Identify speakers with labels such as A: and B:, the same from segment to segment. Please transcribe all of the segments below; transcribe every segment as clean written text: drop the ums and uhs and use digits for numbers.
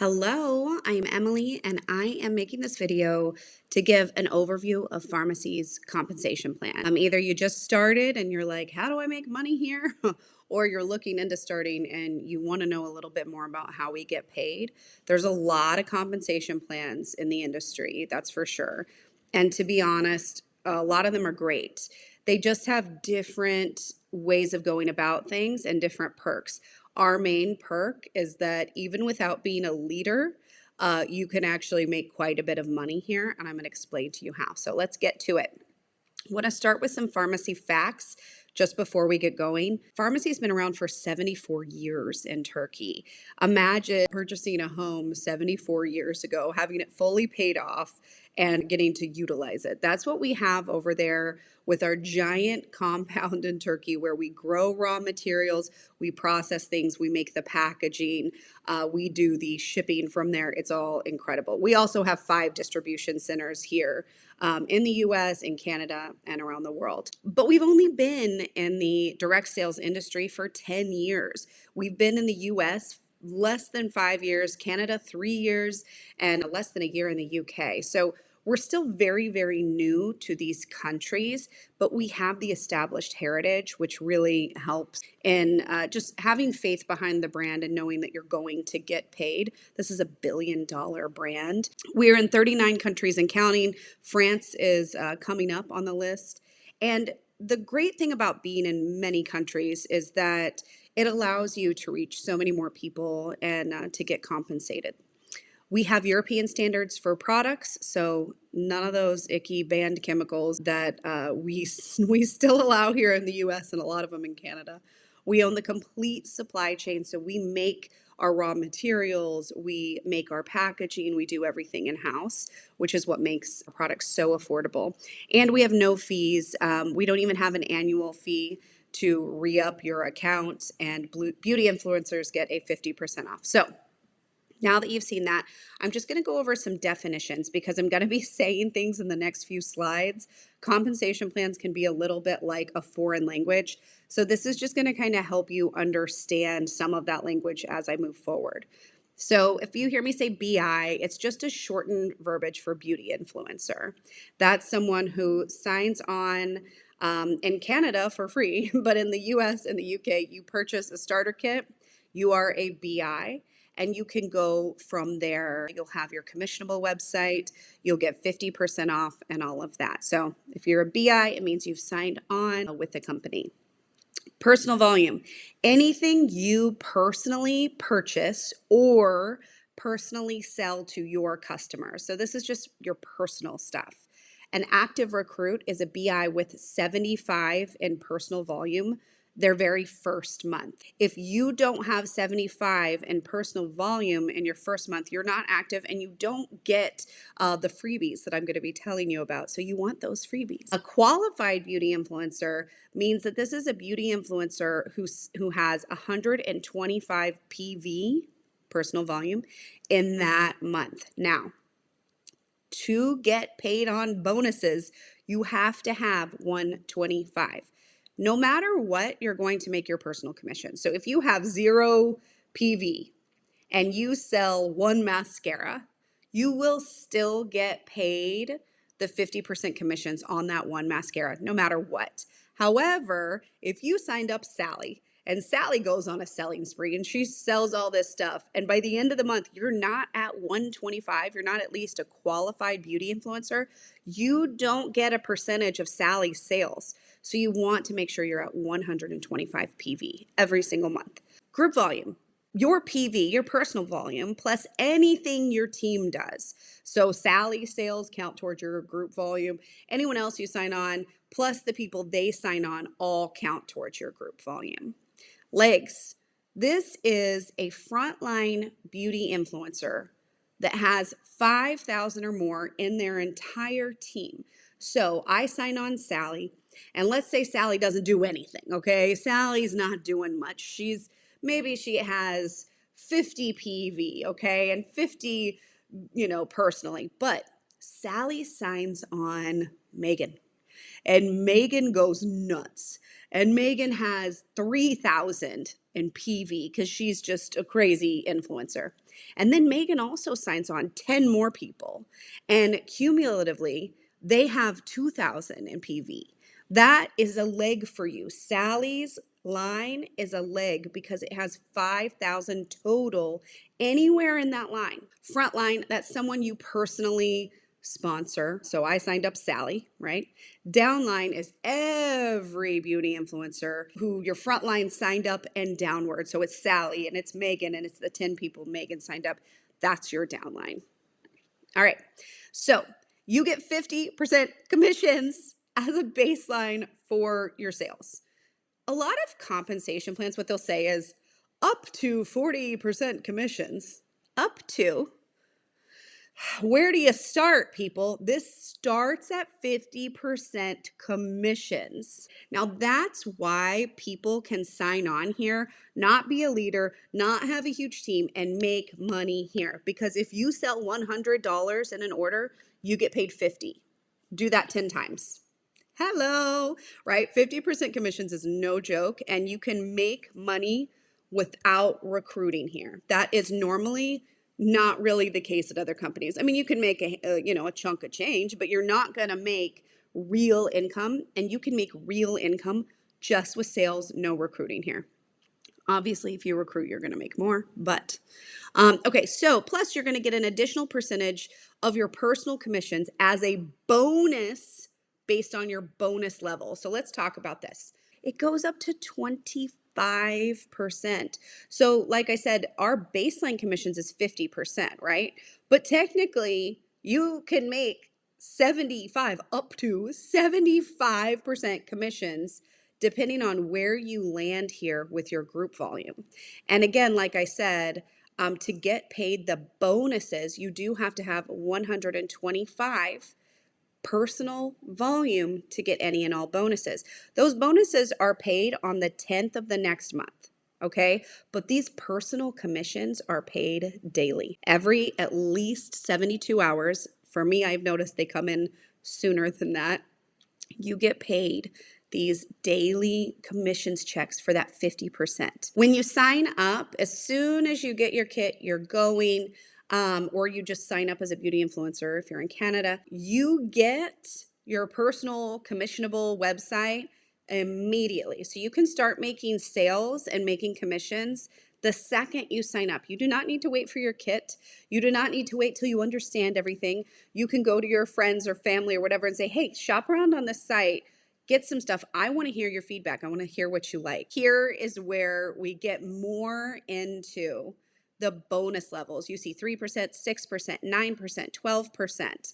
A: Hello, I'm Emily, and I am making this video to give an overview of Farmacy's compensation plan. Either you just started and you're like, how do I make money here? Or you're looking into starting and you want to know a little bit more about how we get paid. There's a lot of compensation plans in the industry, that's for sure. And to be honest, a lot of them are great. They just have different ways of going about things and different perks. Our main perk is that even without being a leader, you can actually make quite a bit of money here, and I'm going to explain to you how. So let's get to it. I want to start with some Farmasi facts just before we get going. Farmacy's been around for 74 years in Turkey. Imagine purchasing a home 74 years ago, having it fully paid off, and getting to utilize it. That's what we have over there with our giant compound in Turkey where we grow raw materials, we process things, we make the packaging, we do the shipping from there. It's all incredible. We also have 5 distribution centers here in the US, in Canada, and around the world. But we've only been in the direct sales industry for 10 years. We've been in the US less than 5 years, Canada 3 years, and less than a year in the UK. So we're still very, very new to these countries, but we have the established heritage, which really helps in just having faith behind the brand and knowing that you're going to get paid. This is a billion-dollar brand. We're in 39 countries and counting. France is coming up on the list. And the great thing about being in many countries is that it allows you to reach so many more people and to get compensated. We have European standards for products, so none of those icky banned chemicals that we still allow here in the US and a lot of them in Canada. We own the complete supply chain, so we make our raw materials, we make our packaging, we do everything in-house, which is what makes our products so affordable. And we have no fees. We don't even have an annual fee to re-up your account, and beauty influencers get a 50% off. So now that you've seen that, I'm just going to go over some definitions because I'm going to be saying things in the next few slides. Compensation plans can be a little bit like a foreign language. So this is just going to kind of help you understand some of that language as I move forward. So if you hear me say BI, it's just a shortened verbiage for beauty influencer. That's someone who signs on in Canada for free, but in the US and the UK, you purchase a starter kit, you are a BI. And you can go from there. You'll have your commissionable website. You'll get 50% off and all of that. So if you're a BI, it means you've signed on with the company. Personal volume. Anything you personally purchase or personally sell to your customers. So this is just your personal stuff. An active recruit is a BI with 75 in personal volume their very first month. If you don't have 75 in personal volume in your first month, you're not active and you don't get the freebies that I'm going to be telling you about. So you want those freebies. A qualified beauty influencer means that this is a beauty influencer who has 125 PV, personal volume, in that month. Now, to get paid on bonuses, you have to have 125. No matter what, you're going to make your personal commission. So if you have 0 PV and you sell 1 mascara, you will still get paid the 50% commissions on that 1 mascara, no matter what. However, if you signed up Sally, and Sally goes on a selling spree and she sells all this stuff, and by the end of the month, you're not at 125, you're not at least a qualified beauty influencer, you don't get a percentage of Sally's sales. So you want to make sure you're at 125 PV every single month. Group volume. Your PV, your personal volume, plus anything your team does. So Sally's sales count towards your group volume. Anyone else you sign on, plus the people they sign on, all count towards your group volume. Legs. This is a frontline beauty influencer that has 5,000 or more in their entire team. So I sign on Sally, and let's say Sally doesn't do anything, okay? Sally's not doing much. Maybe she has 50 PV, okay, and 50, personally. But Sally signs on Megan, and Megan goes nuts. And Megan has 3,000 in PV because she's just a crazy influencer. And then Megan also signs on 10 more people. And cumulatively, they have 2,000 in PV. That is a leg for you. Sally's line is a leg because it has 5,000 total anywhere in that line. Front line, that's someone you personally sponsor. So I signed up Sally, right? Downline is every beauty influencer who your front line signed up and downward. So it's Sally and it's Megan and it's the 10 people Megan signed up. That's your downline. All right. So you get 50% commissions as a baseline for your sales. A lot of compensation plans, what they'll say is up to 40% commissions. Up to. Where do you start, people? This starts at 50% commissions. Now, that's why people can sign on here, not be a leader, not have a huge team, and make money here. Because if you sell $100 in an order, you get paid 50. Do that 10 times. Hello, right? 50% commissions is no joke, and you can make money without recruiting here. That is normally not really the case at other companies. I mean, you can make a chunk of change, but you're not going to make real income, and you can make real income just with sales, no recruiting here. Obviously, if you recruit, you're going to make more, but okay, so plus you're going to get an additional percentage of your personal commissions as a bonus based on your bonus level. So let's talk about this. It goes up to 25%. So like I said, our baseline commissions is 50%, right? But technically, you can make 75 up to 75% commissions depending on where you land here with your group volume. And again, like I said, to get paid the bonuses, you do have to have 125 personal volume to get any and all bonuses. Those bonuses are paid on the 10th of the next month, okay? But these personal commissions are paid daily, every at least 72 hours. For me, I've noticed they come in sooner than that. You get paid these daily commissions checks for that 50%. When you sign up, as soon as you get your kit, you're going, or you just sign up as a beauty influencer if you're in Canada, you get your personal commissionable website immediately. So you can start making sales and making commissions the second you sign up. You do not need to wait for your kit. You do not need to wait till you understand everything. You can go to your friends or family or whatever and say, hey, shop around on this site. Get some stuff. I want to hear your feedback. I want to hear what you like. Here is where we get more into the bonus levels. You see 3%, 6%, 9%, 12%.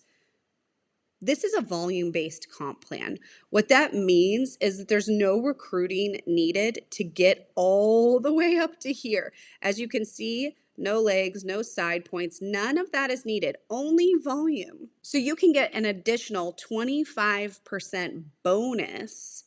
A: This is a volume-based comp plan. What that means is that there's no recruiting needed to get all the way up to here. As you can see, no legs, no side points, none of that is needed, only volume. So you can get an additional 25% bonus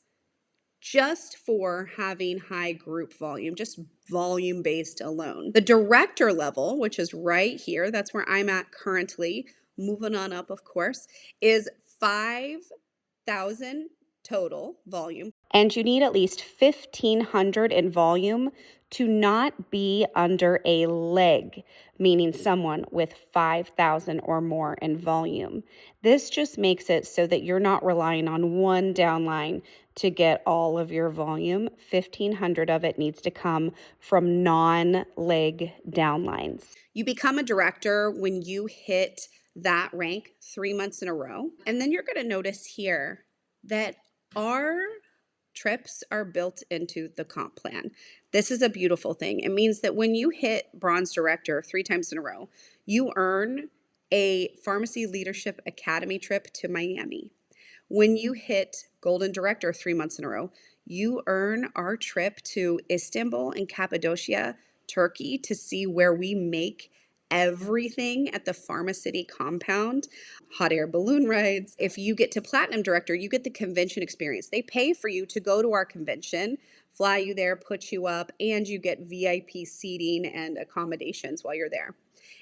A: just for having high group volume, just volume based alone. The director level, which is right here, that's where I'm at currently, moving on up, of course, is 5,000 total volume. And you need at least 1,500 in volume to not be under a leg, meaning someone with 5,000 or more in volume. This just makes it so that you're not relying on one downline to get all of your volume. 1,500 of it needs to come from non-leg downlines. You become a director when you hit that rank 3 months in a row. And then you're going to notice here that our trips are built into the comp plan. This is a beautiful thing. It means that when you hit bronze director 3 times in a row, you earn a Farmasi Leadership Academy trip to Miami. When you hit golden director 3 months in a row, you earn our trip to Istanbul and Cappadocia, Turkey, to see where we make everything at the Farmacity compound, hot air balloon rides. If you get to platinum director, you get the convention experience. They pay for you to go to our convention, fly you there, put you up, and you get VIP seating and accommodations while you're there.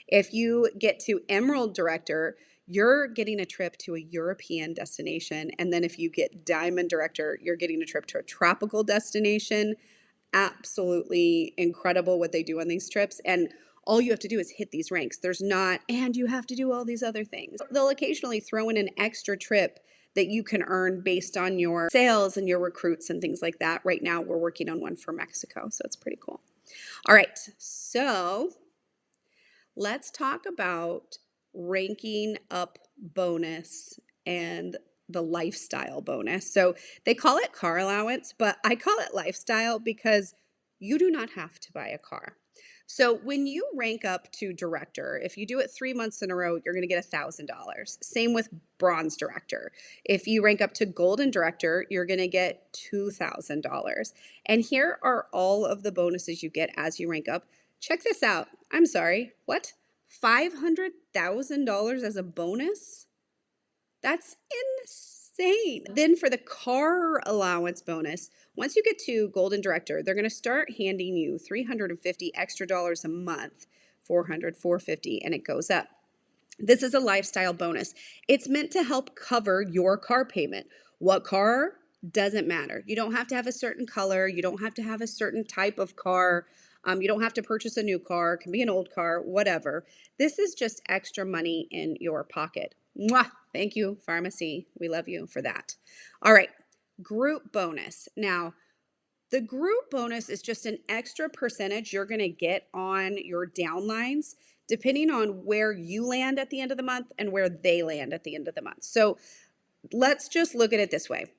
A: If you get to emerald director, you're getting a trip to a European destination. And then if you get diamond director, you're getting a trip to a tropical destination. absolutely incredible what they do on these trips. And all you have to do is hit these ranks. There's not, and you have to do all these other things. They'll occasionally throw in an extra trip that you can earn based on your sales and your recruits and things like that. Right now, we're working on one for Mexico, so it's pretty cool. All right, so let's talk about ranking up bonus and the lifestyle bonus. So they call it car allowance, but I call it lifestyle because you do not have to buy a car. So when you rank up to director, if you do it 3 months in a row, you're going to get $1,000. Same with bronze director. If you rank up to golden director, you're going to get $2,000. And here are all of the bonuses you get as you rank up. Check this out. I'm sorry, what? $500,000 as a bonus? That's insane. Then for the car allowance bonus, once you get to golden director, they're going to start handing you $350 extra dollars a month, 400, 450, and it goes up. This is a lifestyle bonus. It's meant to help cover your car payment. What car? Doesn't matter. You don't have to have a certain color. You don't have to have a certain type of car. You don't have to purchase a new car. It can be an old car, whatever. This is just extra money in your pocket. Mwah! Thank you, Farmasi. We love you for that. All right, group bonus. Now, the group bonus is just an extra percentage you're going to get on your downlines, depending on where you land at the end of the month and where they land at the end of the month. So let's just look at it this way.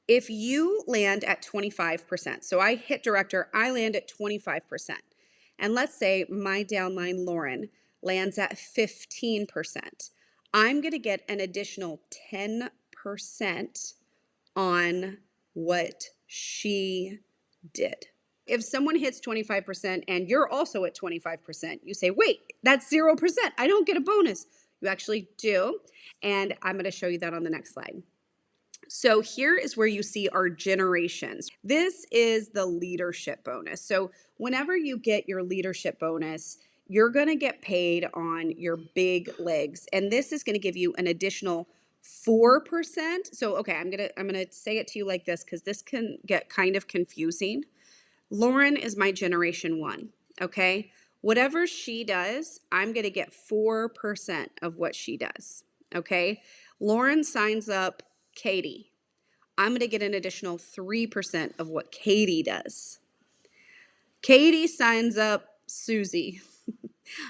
A: If you land at 25%, so I hit director, I land at 25%. And let's say my downline, Lauren, lands at 15%. I'm going to get an additional 10% on what she did. If someone hits 25% and you're also at 25%, you say, wait, that's 0%. I don't get a bonus. You actually do. And I'm going to show you that on the next slide. So here is where you see our generations. This is the leadership bonus. So whenever you get your leadership bonus, you're going to get paid on your big legs. And this is going to give you an additional 4%. So, okay, I'm going to say it to you like this because this can get kind of confusing. Lauren is my generation 1, okay? Whatever she does, I'm going to get 4% of what she does, okay? Lauren signs up Katie. I'm going to get an additional 3% of what Katie does. Katie signs up Susie.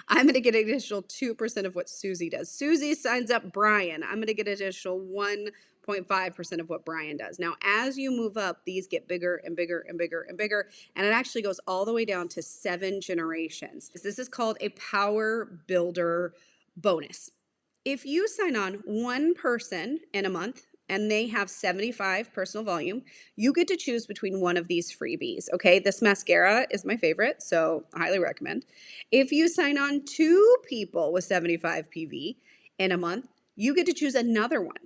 A: I'm going to get an additional 2% of what Susie does. Susie signs up Brian. I'm going to get an additional 1.5% of what Brian does. Now, as you move up, these get bigger and bigger and bigger and bigger, and it actually goes all the way down to 7 generations. This is called a power builder bonus. If you sign on one person in a month, and they have 75 personal volume, you get to choose between one of these freebies, okay? This mascara is my favorite, so I highly recommend. If you sign on 2 people with 75 PV in a month, you get to choose another one,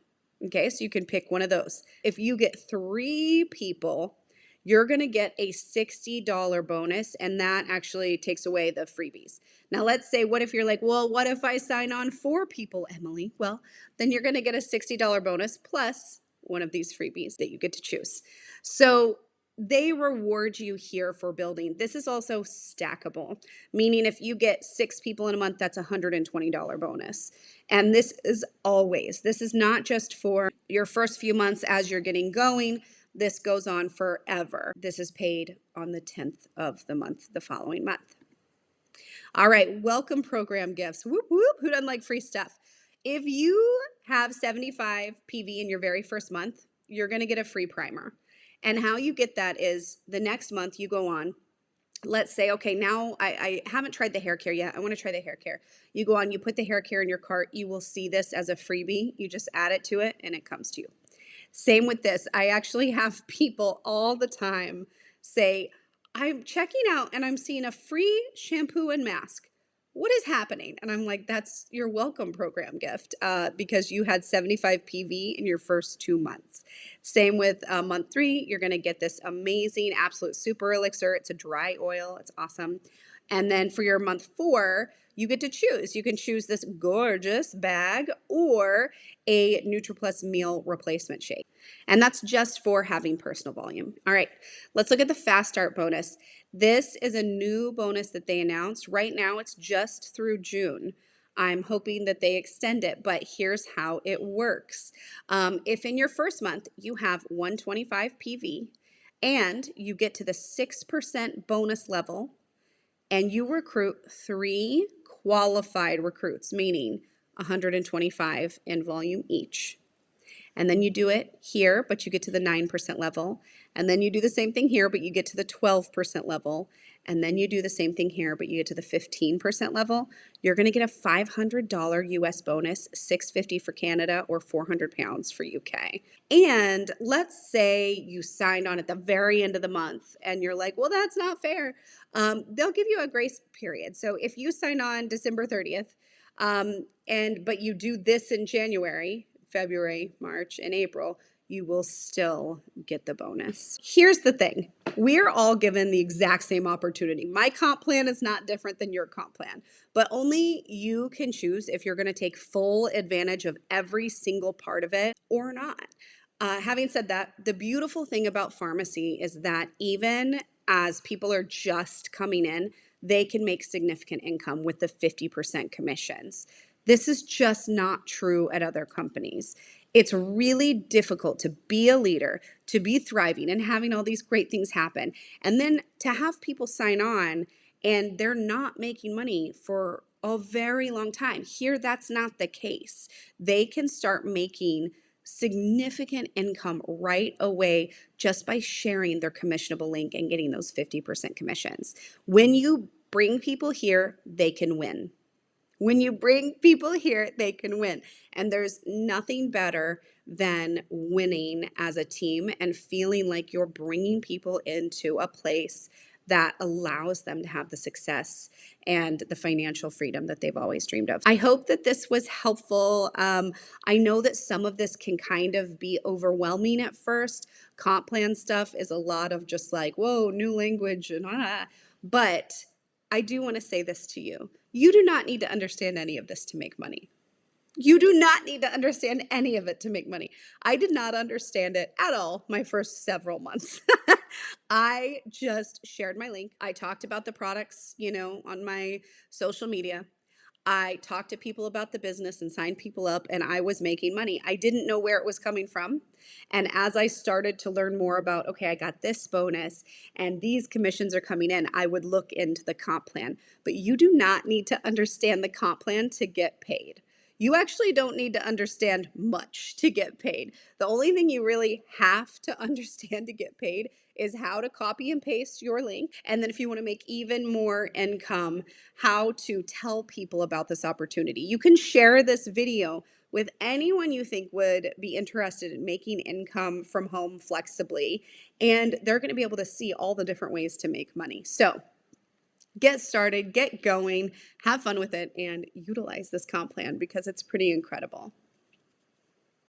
A: okay? So you can pick one of those. If you get 3 people, you're going to get a $60 bonus, and that actually takes away the freebies. Now, let's say, what if you're like, well, what if I sign on 4 people, Emily? Well, then you're going to get a $60 bonus plus one of these freebies that you get to choose. So they reward you here for building. This is also stackable, meaning if you get 6 people in a month, that's a $120 bonus. And this is not just for your first few months as you're getting going. This goes on forever. This is paid on the 10th of the month, the following month. All right, welcome program gifts. Whoop, whoop. Who doesn't like free stuff? If you have 75 PV in your very first month, you're going to get a free primer. And how you get that is the next month you go on. Let's say, okay, now I haven't tried the hair care yet. I want to try the hair care. You go on, you put the hair care in your cart. You will see this as a freebie. You just add it to it and it comes to you. Same with this. I actually have people all the time say, I'm checking out and I'm seeing a free shampoo and mask. What is happening? And I'm like, that's your welcome program gift because you had 75 PV in your first 2 months. Same with month 3, you're going to get this amazing absolute super elixir. It's a dry oil. It's awesome. And then for your month 4, you get to choose. You can choose this gorgeous bag or a NutriPlus meal replacement shake. And that's just for having personal volume. All right, let's look at the Fast Start bonus. This is a new bonus that they announced. Right now, it's just through June. I'm hoping that they extend it, but here's how it works. If in your first month you have 125 PV and you get to the 6% bonus level, and you recruit 3 qualified recruits, meaning 125 in volume each. And then you do it here, but you get to the 9% level. And then you do the same thing here, but you get to the 12% level. And then you do the same thing here, but you get to the 15% level. You're going to get a $500 US bonus, $650 for Canada or 400 pounds for UK. And let's say you signed on at the very end of the month and you're like, well, that's not fair. They'll give you a grace period. So if you sign on December 30th, but you do this in January, February, March, and April, you will still get the bonus. Here's the thing. We're all given the exact same opportunity. My comp plan is not different than your comp plan, but only you can choose if you're going to take full advantage of every single part of it or not. Having said that, the beautiful thing about Farmasi is that even as people are just coming in, they can make significant income with the 50% commissions. This is just not true at other companies. It's really difficult to be a leader, to be thriving and having all these great things happen, and then to have people sign on and they're not making money for a very long time. Here, that's not the case. They can start making significant income right away just by sharing their commissionable link and getting those 50% commissions. When you bring people here, they can win. When you bring people here, they can win. And there's nothing better than winning as a team and feeling like you're bringing people into a place that allows them to have the success and the financial freedom that they've always dreamed of. I hope that this was helpful. I know that some of this can kind of be overwhelming at first. Comp plan stuff is a lot of just like, whoa, new language and but I do want to say this to you. You do not need to understand any of this to make money. You do not need to understand any of it to make money. I did not understand it at all my first several months. I just shared my link. I talked about the products, on my social media. I talked to people about the business and signed people up, and I was making money. I didn't know where it was coming from. And as I started to learn more about, okay, I got this bonus and these commissions are coming in, I would look into the comp plan. But you do not need to understand the comp plan to get paid. You actually don't need to understand much to get paid. The only thing you really have to understand to get paid is how to copy and paste your link. And then if you want to make even more income, how to tell people about this opportunity. You can share this video with anyone you think would be interested in making income from home flexibly, and they're going to be able to see all the different ways to make money. So get started, get going, have fun with it, and utilize this comp plan because it's pretty incredible.